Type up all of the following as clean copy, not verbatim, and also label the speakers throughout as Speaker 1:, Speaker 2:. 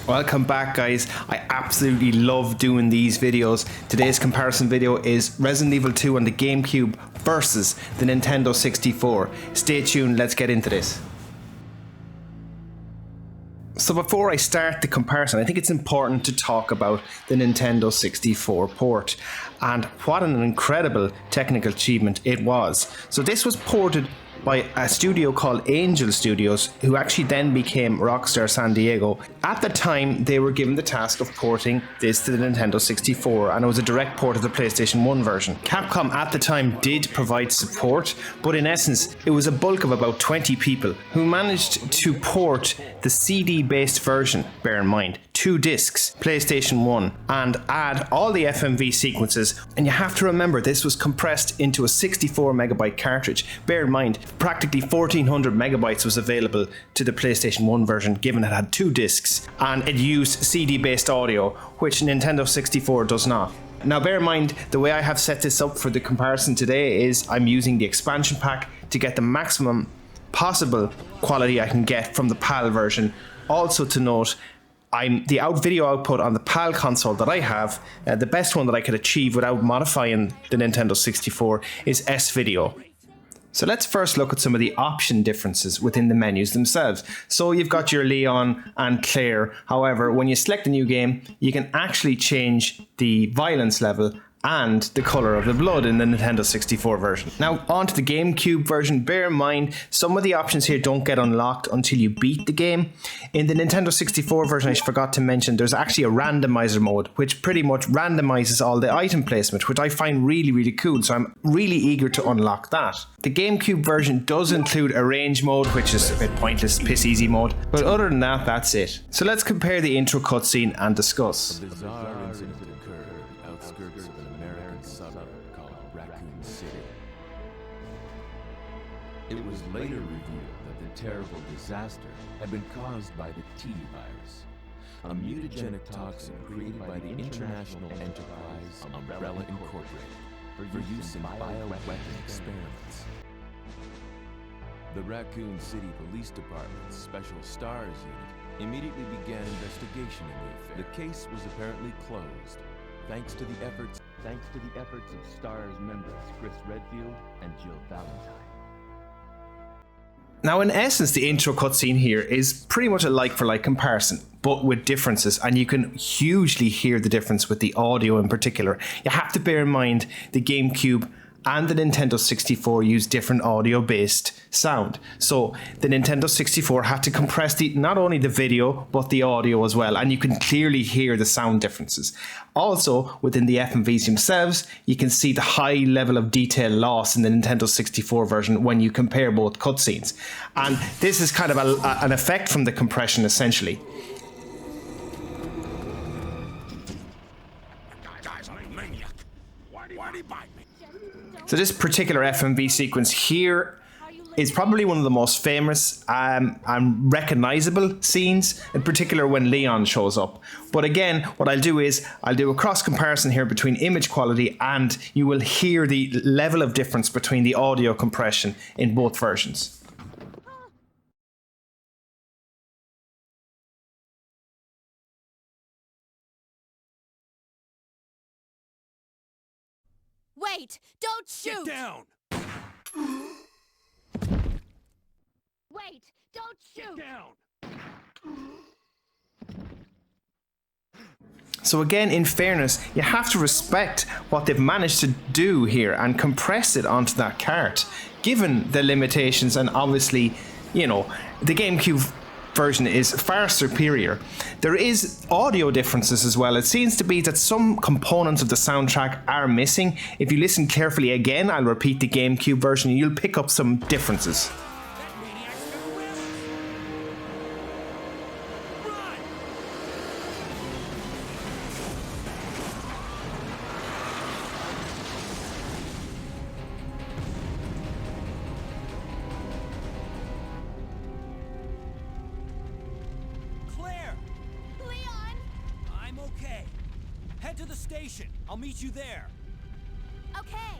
Speaker 1: Welcome back, guys. I absolutely love doing these videos. Today's comparison video is Resident Evil 2 on the GameCube versus the Nintendo 64. Stay tuned, let's get into this. So before I start the comparison, I think it's important to talk about the Nintendo 64 port and what an incredible technical achievement it was. So this was ported by a studio called Angel Studios, who actually then became Rockstar San Diego. At the time, they were given the task of porting this to the Nintendo 64, and it was a direct port of the PlayStation 1 version. Capcom at the time did provide support, but in essence, it was a bulk of about 20 people who managed to port the CD-based version, bear in mind, 2 discs, PlayStation 1, and add all the FMV sequences. And you have to remember, this was compressed into a 64 megabyte cartridge. Bear in mind, practically 1400 megabytes was available to the PlayStation 1 version, given it had 2 discs, and it used CD-based audio, which Nintendo 64 does not. Now bear in mind, the way I have set this up for the comparison today is I'm using the expansion pack to get the maximum possible quality I can get from the PAL version. Also to note, the video output on the PAL console that I have, the best one that I could achieve without modifying the Nintendo 64 is S-Video. So let's first look at some of the option differences within the menus themselves. So you've got your Leon and Claire. However, when you select a new game, you can actually change the violence level and the color of the blood in the Nintendo 64 version. Now on to the GameCube version. Bear in mind, some of the options here don't get unlocked until you beat the game. In the Nintendo 64 version, I forgot to mention, there's actually a randomizer mode, which pretty much randomizes all the item placement, which I find really, really cool. So I'm really eager to unlock that. The GameCube version does include a range mode, which is a bit pointless, piss easy mode. But other than that, that's it. So let's compare the intro cutscene and discuss.
Speaker 2: A bizarre incident occurred on the outskirts of an American suburb called Raccoon City. It was later revealed that the terrible disaster had been caused by the T virus, a mutagenic toxin created by the International Enterprise Umbrella Incorporated for use in bioweapon experiments. The Raccoon City Police Department's Special Stars Unit immediately began investigation in the affair. The case was apparently closed, thanks to the efforts of STARS members Chris Redfield and Jill Valentine.
Speaker 1: Now in essence, the intro cutscene here is pretty much a like-for-like comparison, but with differences, and you can hugely hear the difference with the audio in particular. You have to bear in mind the GameCube and the Nintendo 64 use different audio-based sound. So the Nintendo 64 had to compress not only the video, but the audio as well, and you can clearly hear the sound differences. Also, within the FMVs themselves, you can see the high level of detail loss in the Nintendo 64 version when you compare both cutscenes. And this is kind of an effect from the compression, essentially. So this particular FMV sequence here is probably one of the most famous and recognizable scenes, in particular when Leon shows up. But again, what I'll do is I'll do a cross comparison here between image quality, and you will hear the level of difference between the audio compression in both versions.
Speaker 3: Wait! Don't shoot!
Speaker 4: Get down!
Speaker 3: Wait! Don't shoot!
Speaker 4: Get down!
Speaker 1: So again, in fairness, you have to respect what they've managed to do here and compress it onto that cart, given the limitations, and obviously, you know, the GameCube version is far superior. There is audio differences as well. It seems to be that some components of the soundtrack are missing. If you listen carefully again, I'll repeat the GameCube version, you'll pick up some differences.
Speaker 4: Head to the station. I'll meet you there.
Speaker 3: Okay.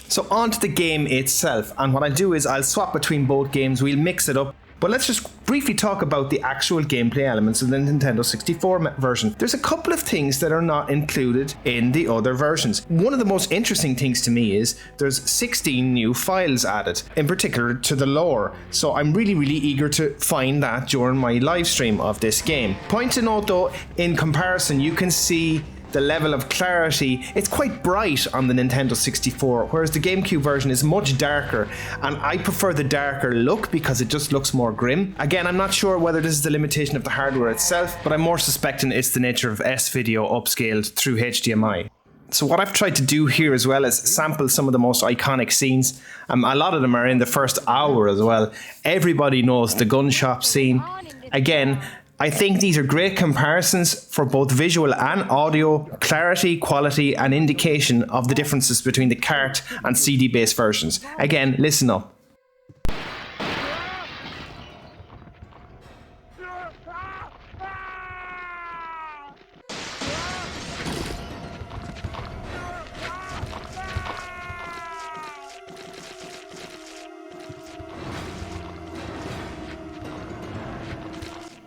Speaker 1: So on to the game itself, and what I'll do is I'll swap between both games, we'll mix it up. But let's just briefly talk about the actual gameplay elements of the Nintendo 64 version. There's a couple of things that are not included in the other versions. One of the most interesting things to me is there's 16 new files added, in particular to the lore. So I'm really eager to find that during my live stream of this game. Point to note though, in comparison, you can see the level of clarity, it's quite bright on the Nintendo 64, whereas the GameCube version is much darker, and I prefer the darker look because it just looks more grim. Again, I'm not sure whether this is the limitation of the hardware itself, but I'm more suspecting it's the nature of S-Video upscaled through HDMI. So what I've tried to do here as well is sample some of the most iconic scenes. A lot of them are in the first hour as well. Everybody knows the gun shop scene. Again, I think these are great comparisons for both visual and audio, clarity, quality, and indication of the differences between the cart and CD-based versions. Again, listen up.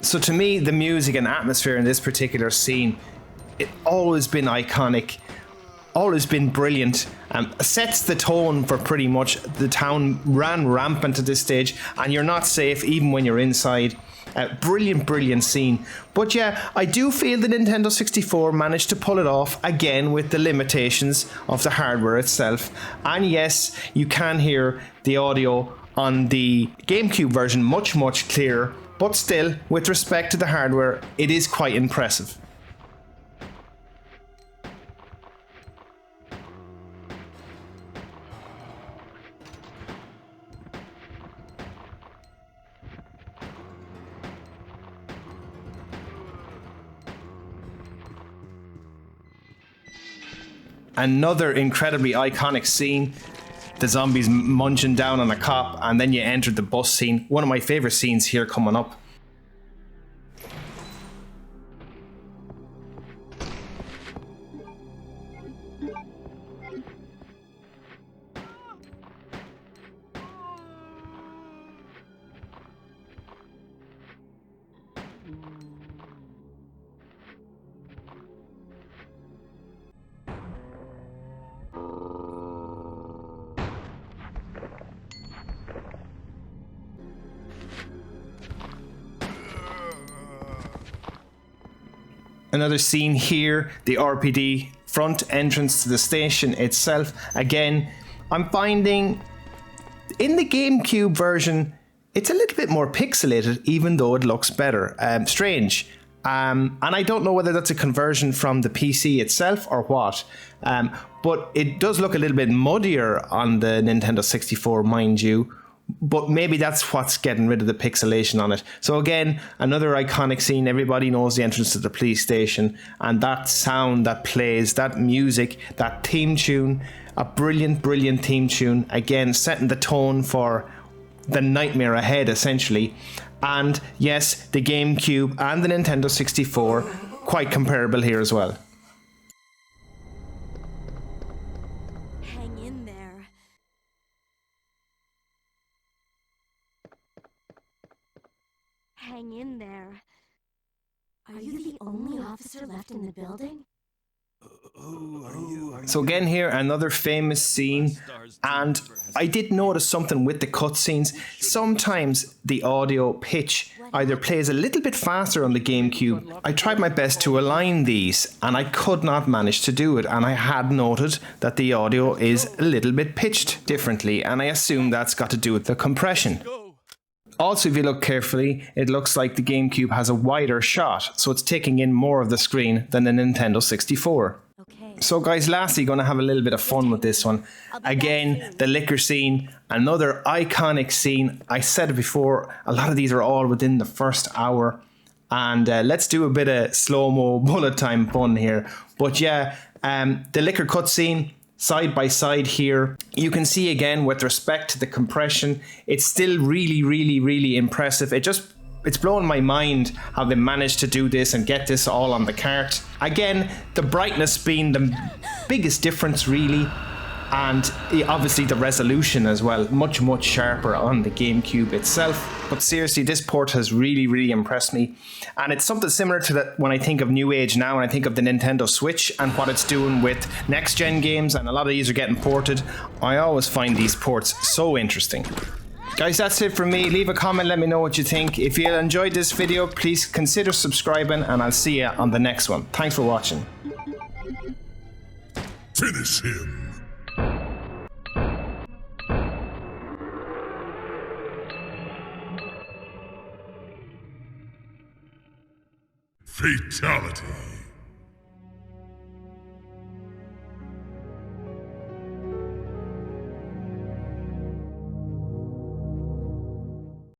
Speaker 1: So to me, the music and atmosphere in this particular scene, it's always been iconic, always been brilliant, sets the tone for pretty much the town ran rampant at this stage, and you're not safe even when you're inside. Brilliant scene. But yeah, I do feel the Nintendo 64 managed to pull it off again with the limitations of the hardware itself. And yes, you can hear the audio on the GameCube version much clearer. But still, with respect to the hardware, it is quite impressive. Another incredibly iconic scene. The zombies munching down on a cop, and then you entered the bus scene. One of my favorite scenes here coming up. Another scene here, the RPD front entrance to the station itself. Again, I'm finding in the GameCube version, it's a little bit more pixelated, even though it looks better. Strange. And I don't know whether that's a conversion from the PC itself or what. But it does look a little bit muddier on the Nintendo 64, mind you. But maybe that's what's getting rid of the pixelation on it. So again, another iconic scene. Everybody knows the entrance to the police station, and that sound that plays, that music, that theme tune, a brilliant theme tune. Again, setting the tone for the nightmare ahead, essentially. And yes, the GameCube and the Nintendo 64, quite comparable here as well.
Speaker 3: Hang in there. Are you the only officer left in the building?
Speaker 1: So again here, another famous scene, and I did notice something with the cutscenes. Sometimes the audio pitch either plays a little bit faster on the GameCube. I tried my best to align these, and I could not manage to do it, and I had noted that the audio is a little bit pitched differently, and I assume that's got to do with the compression. Also, if you look carefully, it looks like the GameCube has a wider shot, so it's taking in more of the screen than the Nintendo 64.
Speaker 3: Okay.
Speaker 1: So guys, lastly, going to have a little bit of fun with this one. Again, the liquor scene, another iconic scene. I said it before, a lot of these are all within the first hour. And let's do a bit of slow-mo bullet time fun here. But yeah, the liquor cutscene, side by side here, you can see again with respect to the compression, it's still really impressive. It's blowing my mind how they managed to do this and get this all on the cart. Again, the brightness being the biggest difference really. And obviously the resolution as well, much sharper on the GameCube itself. But seriously, this port has really impressed me, and it's something similar to that when I think of new age now, and I think of the Nintendo Switch and what it's doing with next gen games, and a lot of these are getting ported. I always find these ports so interesting. Guys, that's it from me. Leave a comment, let me know what you think. If you enjoyed this video, please consider subscribing, and I'll see you on the next one. Thanks for watching.
Speaker 5: Finish him. Fatality.